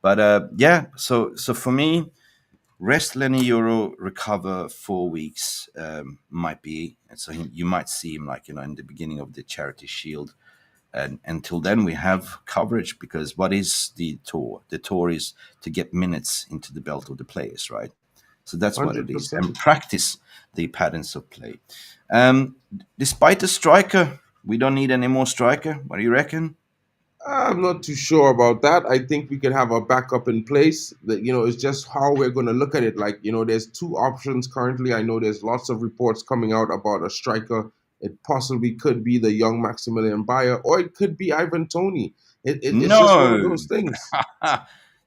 But yeah, so for me, rest Lenny Euro, recover 4 weeks, might be. And so you might see him, like, in the beginning of the Charity Shield. And until then, we have coverage, because what is the tour? The tour is to get minutes into the belt of the players, right? So that's what it is, and 100%. practice the patterns of play. Um, Despite the striker, we don't need any more striker. What do you reckon? I'm not too sure about that. I think we can have a backup in place. That it's just how we're going to look at it. Like there's two options currently. I know there's lots of reports coming out about a striker. It possibly could be the young Maximilian Bayer, or it could be Ivan Tony. It's just one of No. those things.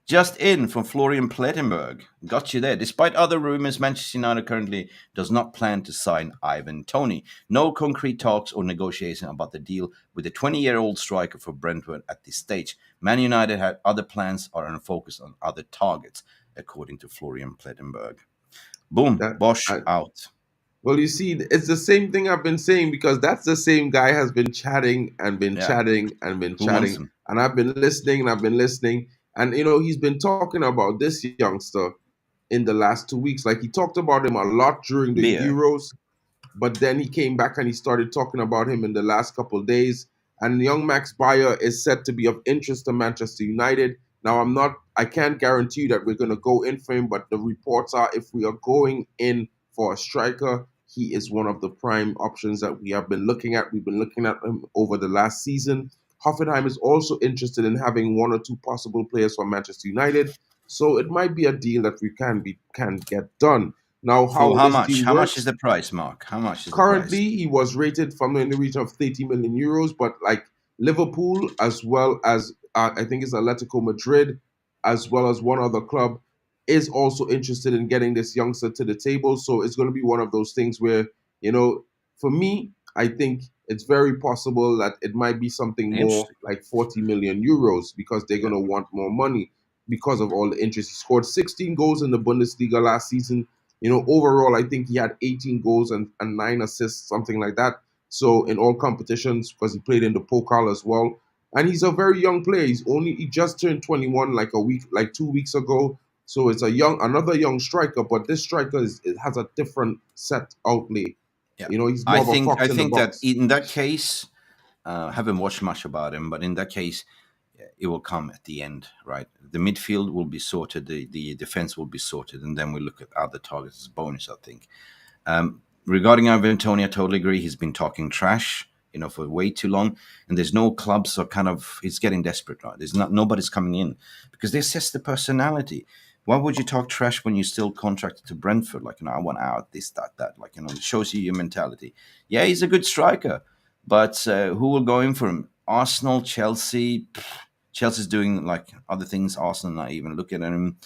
Just in from Florian Plettenberg. Got you there. Despite other rumors, Manchester United currently does not plan to sign Ivan Toney. No concrete talks or negotiation about the deal with the 20-year-old striker for Brentford at this stage. Man United had other plans or are focused on other targets, according to Florian Plettenberg. Boom. That Bosch I, out. Well, you see, it's the same thing I've been saying, because that's the same guy has been chatting and been Yeah. chatting and been Who wants chatting, him? and I've been listening and I've been listening, and he's been talking about this youngster in the last 2 weeks. Like he talked about him a lot during the Beer. Euros, but then he came back and he started talking about him in the last couple of days. And young Max Bayer is said to be of interest to Manchester United. Now, I can't guarantee you that we're going to go in for him, but the reports are if we are going in for a striker, he is one of the prime options that we have been looking at. We've been looking at him over the last season. Hoffenheim is also interested in having one or two possible players from Manchester United. So it might be a deal that we can get done. Now, For how how this much? deal How much is works, the price, Mark? How much is the price? currently he was rated from in the region of 30 million euros, but like Liverpool, as well as I think it's Atletico Madrid, as well as one other club, is also interested in getting this youngster to the table. So it's going to be one of those things where, for me, I think it's very possible that it might be something more Interesting. like 40 million euros, because they're Yeah. going to want more money because of all the interest. He scored 16 goals in the Bundesliga last season. Overall, I think he had 18 goals and 9 assists, something like that. So in all competitions, because he played in the Pokal as well. And he's a very young player. He just turned 21 like 2 weeks ago. So it's another young striker, but this striker it has a different set outlay. Yeah. He's I more of a think I fox in the think that box. in that case, haven't watched much about him, but in that case, it will come at the end, right? The midfield will be sorted, the defense will be sorted, and then we look at other targets as bonus, I think. Regarding Ivan Toney, I totally agree. He's been talking trash, for way too long, and there's no clubs are kind of. It's getting desperate, right? There's not nobody's coming in because they assess the personality. Why would you talk trash when you're still contracted to Brentford? Like, I want out, this, that. Like, it shows you your mentality. Yeah, he's a good striker, but who will go in for him? Arsenal, Chelsea. Chelsea's doing like other things. Arsenal not even looking at him.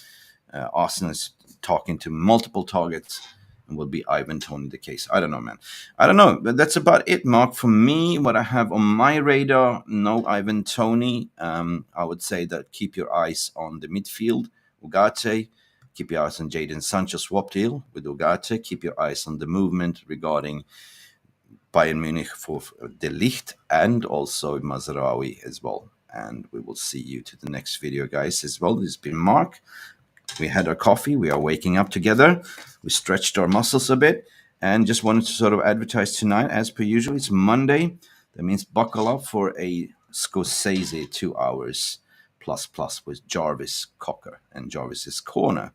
Arsenal is talking to multiple targets, and will be Ivan Tony the case. I don't know, man. I don't know, but that's about it, Mark. For me, what I have on my radar, no Ivan Tony. I would say that keep your eyes on the midfield, Ugarte. Keep your eyes on Jadon Sancho swap deal with Ugarte. Keep your eyes on the movement regarding Bayern Munich for De Ligt and also Mazraoui as well. And we will see you to the next video, guys, as well. This has been Mark. We had our coffee. We are waking up together. We stretched our muscles a bit and just wanted to sort of advertise tonight, as per usual. It's Monday. That means buckle up for a Scorsese 2 hours plus with Jarvis Cocker and Jarvis's Corner.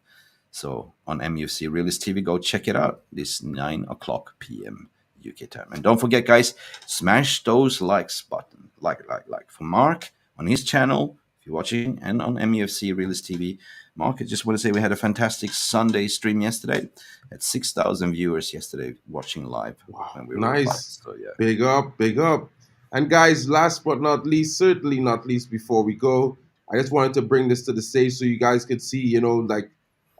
So on MUFC Realist TV, go check it out. This 9 o'clock p.m. UK time. And don't forget, guys, smash those likes button. Like for Mark on his channel, if you're watching, and on MUFC Realist TV. Mark, I just want to say we had a fantastic Sunday stream yesterday. Had 6,000 viewers yesterday watching live Wow, when we were live. nice. So yeah. Big up, big up. And guys, last but not least, certainly not least before we go, I just wanted to bring this to the stage so you guys could see, like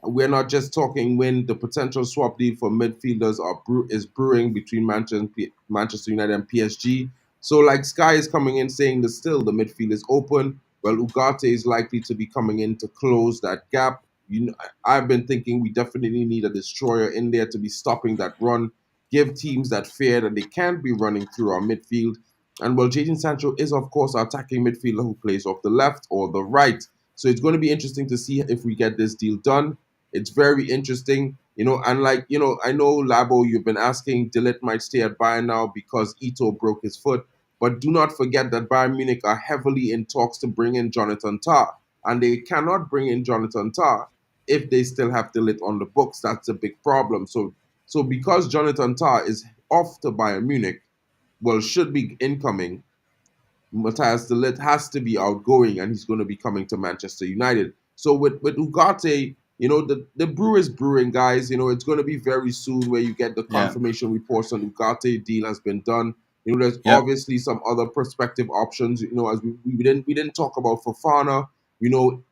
we're not just talking when the potential swap deal for midfielders is brewing between Manchester United and PSG. So like Sky is coming in saying that still the midfield is open. Well, Ugarte is likely to be coming in to close that gap. I've been thinking we definitely need a destroyer in there to be stopping that run, give teams that fear that they can't be running through our midfield. And well, Jadon Sancho is, of course, our attacking midfielder who plays off the left or the right. So it's going to be interesting to see if we get this deal done. It's very interesting, and I know Labo, you've been asking, De Ligt might stay at Bayern now because Ito broke his foot. But do not forget that Bayern Munich are heavily in talks to bring in Jonathan Tah. And they cannot bring in Jonathan Tah if they still have De Ligt on the books. That's a big problem. So because Jonathan Tah is off to Bayern Munich, well, should be incoming, Matthias de Ligt has to be outgoing, and he's going to be coming to Manchester United. So with Ugarte, the brew is brewing, guys. It's going to be very soon where you get the Yeah. confirmation reports on Ugarte deal has been done. There's Yeah. obviously some other prospective options. As we didn't talk about Fofana.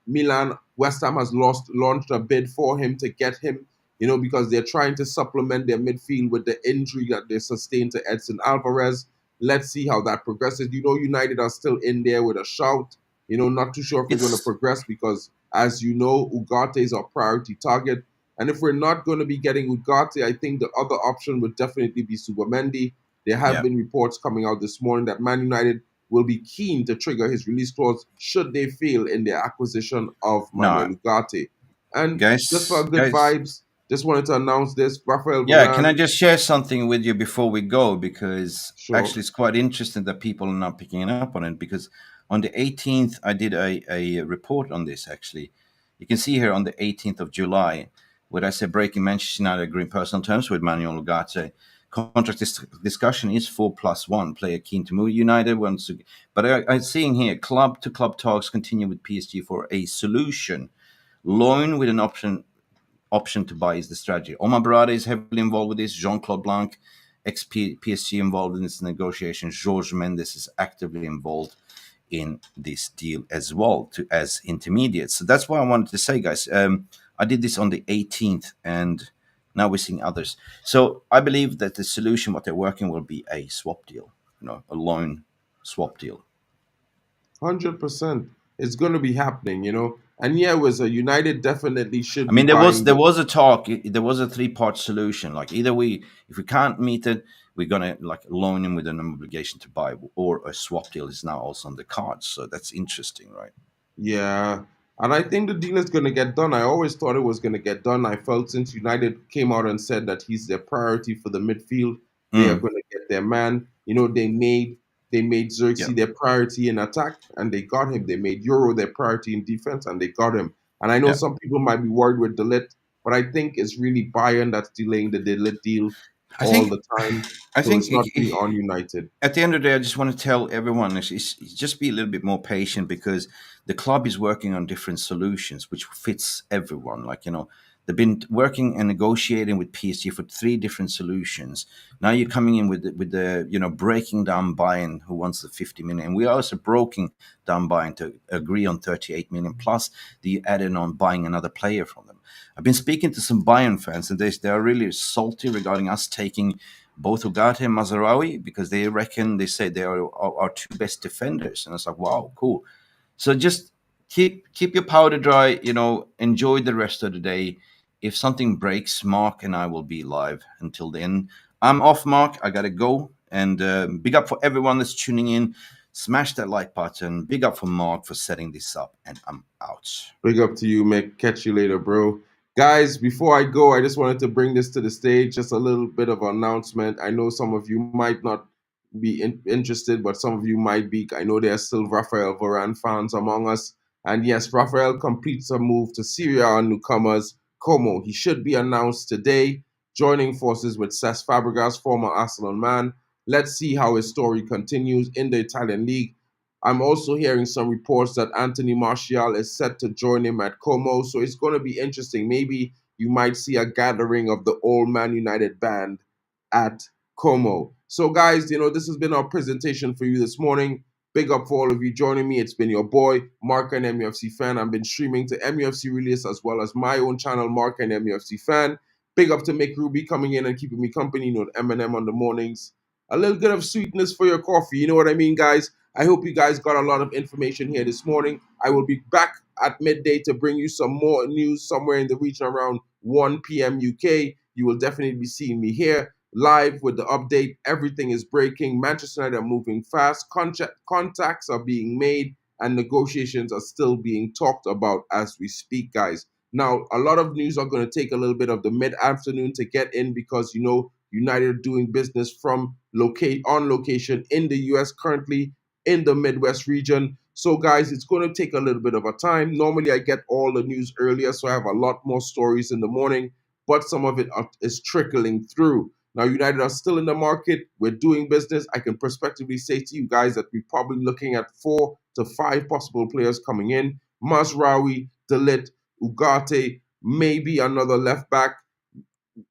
Milan, West Ham has launched a bid for him to get him. Because they're trying to supplement their midfield with the injury that they sustained to Edson Alvarez. Let's see how that progresses. United are still in there with a shout. Not too sure if we're going to It's progress because, as you know, Ugarte is our priority target. And if we're not going to be getting Ugarte, I think the other option would definitely be Subamendi. There have yeah. been reports coming out this morning that Man United will be keen to trigger his release clause should they fail in their acquisition of Manuel No, Ugarte. And just for good guys. vibes, just wanted to announce this. Rafael Yeah, can I Varane, just share something with you before we go? Because sure. actually, it's quite interesting that people are not picking up on it. Because on the 18th, I did a report on this. Actually, you can see here on the 18th of July, where I said breaking Manchester United agree in personal terms with Manuel Ugarte. Contract discussion is 4+1. Player keen to move. United wants to, but I'm seeing here club to club talks continue with PSG for a solution. Loan with an option to buy is the strategy. Omar Barada is heavily involved with this. Jean-Claude Blanc, ex-PSG, involved in this negotiation. George Mendes is actively involved in this deal as well as intermediate. So that's what I wanted to say, guys. I did this on the 18th, and now we're seeing others. So I believe that the solution, what they're working, will be a swap deal, a loan swap deal. 100%. It's going to be happening. And yeah, with a United definitely I should be mean, there was buying there the. was a talk. There was a three-part solution. Like either if we can't meet it, we're gonna like loan him with an obligation to buy, or a swap deal is now also on the cards. So that's interesting, right? Yeah. And I think the deal is going to get done. I always thought it was going to get done. I felt since United came out and said that he's their priority for the midfield, they are Mm, going to get their man. They made yeah, Xerxes their priority in attack, and they got him. They made Euro their priority in defense, and they got him. And I know yeah. some people might be worried with De Ligt, but I think it's really Bayern that's delaying the De Ligt deal I all think the time. I So think it's not really on United. at the end of the day, I just want to tell everyone is just be a little bit more patient because the club is working on different solutions which fits everyone. Like they've been working and negotiating with PSG for three different solutions. Now you're coming in with the breaking down Bayern who wants the 50 million. We are also broken down Bayern to agree on 38 million plus the added on buying another player from them. I've been speaking to some Bayern fans and they are really salty regarding us taking both Ugarte and Mazarawi because they say they are our two best defenders, and it's like wow, cool. So just keep your powder dry. Enjoy the rest of the day. If something breaks, Mark and I will be live. Until then, I'm off, Mark. I gotta go. And big up for everyone that's tuning in. Smash that like button. Big up for Mark for setting this up, and I'm out. Big up to you, Mick. Catch you later, bro. Guys, before I go, I just wanted to bring this to the stage. Just a little bit of an announcement. I know some of you might not be interested, but some of you might be. I know there are still Rafael Varane fans among us. And yes, Rafael completes a move to Syria on newcomers. Como. He should be announced today, joining forces with Cesc Fabregas, former Arsenal man. Let's see how his story continues in the Italian league. I'm also hearing some reports that Anthony Martial is set to join him at Como, so it's going to be interesting. Maybe you might see a gathering of the old Man United band at Como. So guys, this has been our presentation for you this morning. Big up for all of you joining me. It's been your boy, Mark and MUFC Fan. I've been streaming to MUFC Realist as well as my own channel, Mark and MUFC Fan. Big up to Mick Ruby coming in and keeping me company, M&M on the mornings. A little bit of sweetness for your coffee, you know what I mean, guys? I hope you guys got a lot of information here this morning. I will be back at midday to bring you some more news somewhere in the region around 1 p.m. UK. You will definitely be seeing me here live with the update. Everything is breaking. Manchester United are moving fast. Contacts are being made and negotiations are still being talked about as we speak, guys. Now, a lot of news are going to take a little bit of the mid-afternoon to get in because, United are doing business from on location in the US currently in the Midwest region. So, guys, it's going to take a little bit of a time. Normally, I get all the news earlier, so I have a lot more stories in the morning, but some of it is trickling through. Now, United are still in the market. We're doing business. I can prospectively say to you guys that we're probably looking at 4 to 5 possible players coming in. Mazraoui, De Ligt, Ugarte, maybe another left back,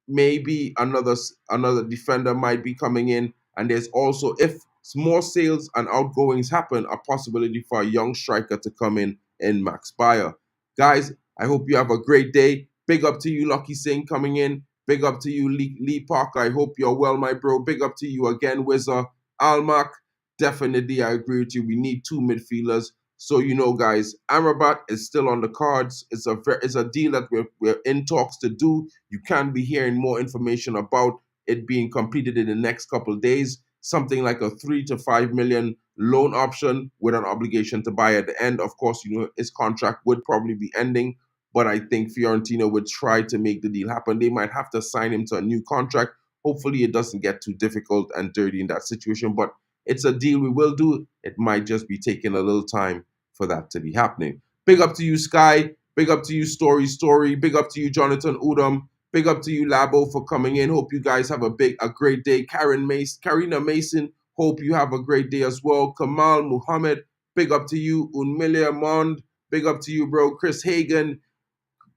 maybe another defender might be coming in. And there's also, if more sales and outgoings happen, a possibility for a young striker to come in Max Bayer. Guys, I hope you have a great day. Big up to you, Lucky Singh, coming in. Big up to you, Lee Parker. I hope you're well, my bro. Big up to you again, Wizard. Almac, definitely, I agree with you. We need 2 midfielders. So, guys, Amrabat is still on the cards. It's a deal that we're in talks to do. You can be hearing more information about it being completed in the next couple of days. Something like a 3 to 5 million loan option with an obligation to buy at the end. Of course, his contract would probably be ending, but I think Fiorentina would try to make the deal happen. They might have to sign him to a new contract. Hopefully, it doesn't get too difficult and dirty in that situation, but it's a deal we will do. It might just be taking a little time for that to be happening. Big up to you, Sky. Big up to you, Story. Big up to you, Jonathan Udom. Big up to you, Labo, for coming in. Hope you guys have a great day. Karina Mason, hope you have a great day as well. Kamal Muhammad, big up to you. Unmilia Mond, big up to you, bro. Chris Hagan.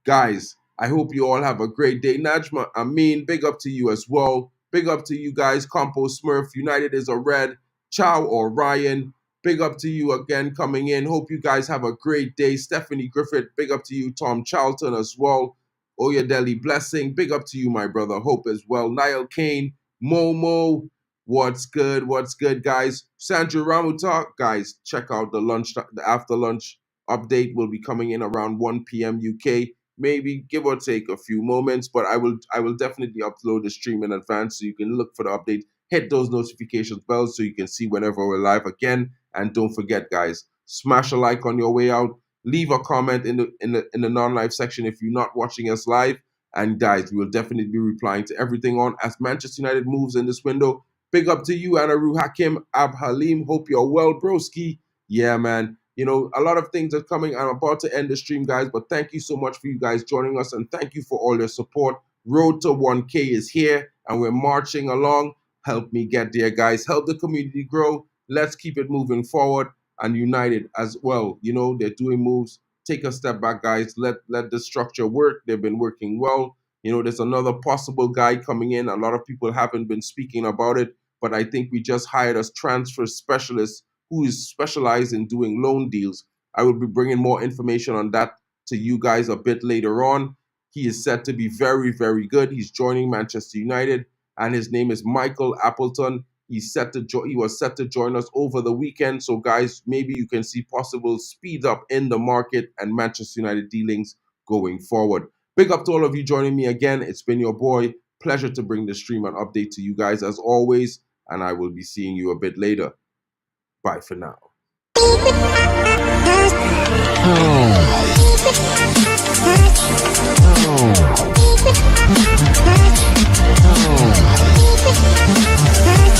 Guys, I hope you all have a great day. Najma Amin, big up to you as well. Big up to you guys. Compo Smurf, United is a red. Chow or Ryan, big up to you again coming in. Hope you guys have a great day. Stephanie Griffith, big up to you. Tom Charlton as well. Oyadeli Blessing, big up to you, my brother. Hope as well. Niall Kane, Momo, what's good, guys? Sandra Ramuta, guys, check out the after lunch update will be coming in around 1 p.m. UK. Maybe give or take a few moments, but I will definitely upload the stream in advance so you can look for the update. Hit those notifications bells so you can see whenever we're live again. And don't forget, guys, smash a like on your way out. Leave a comment in the non-live section if you're not watching us live. And guys, we will definitely be replying to everything on as Manchester United moves in this window. Big up to you, Anaru Hakim, Ab Halim. Hope you're well, broski. Yeah, man. A lot of things are coming. I'm about to end the stream, guys, but thank you so much for you guys joining us, and thank you for all your support. Road to 1K is here, and we're marching along. Help me get there, guys. Help the community grow. Let's keep it moving forward. And United as well. They're doing moves. Take a step back, guys. Let the structure work. They've been working well. There's another possible guy coming in. A lot of people haven't been speaking about it, but I think we just hired a transfer specialist who is specialized in doing loan deals. I will be bringing more information on that to you guys a bit later on. He is said to be very, very good. He's joining Manchester United, and his name is Michael Appleton. He was set to join us over the weekend. So, guys, maybe you can see possible speed up in the market and Manchester United dealings going forward. Big up to all of you joining me again. It's been your boy. Pleasure to bring the stream and update to you guys as always. And I will be seeing you a bit later. Bye for now. Oh.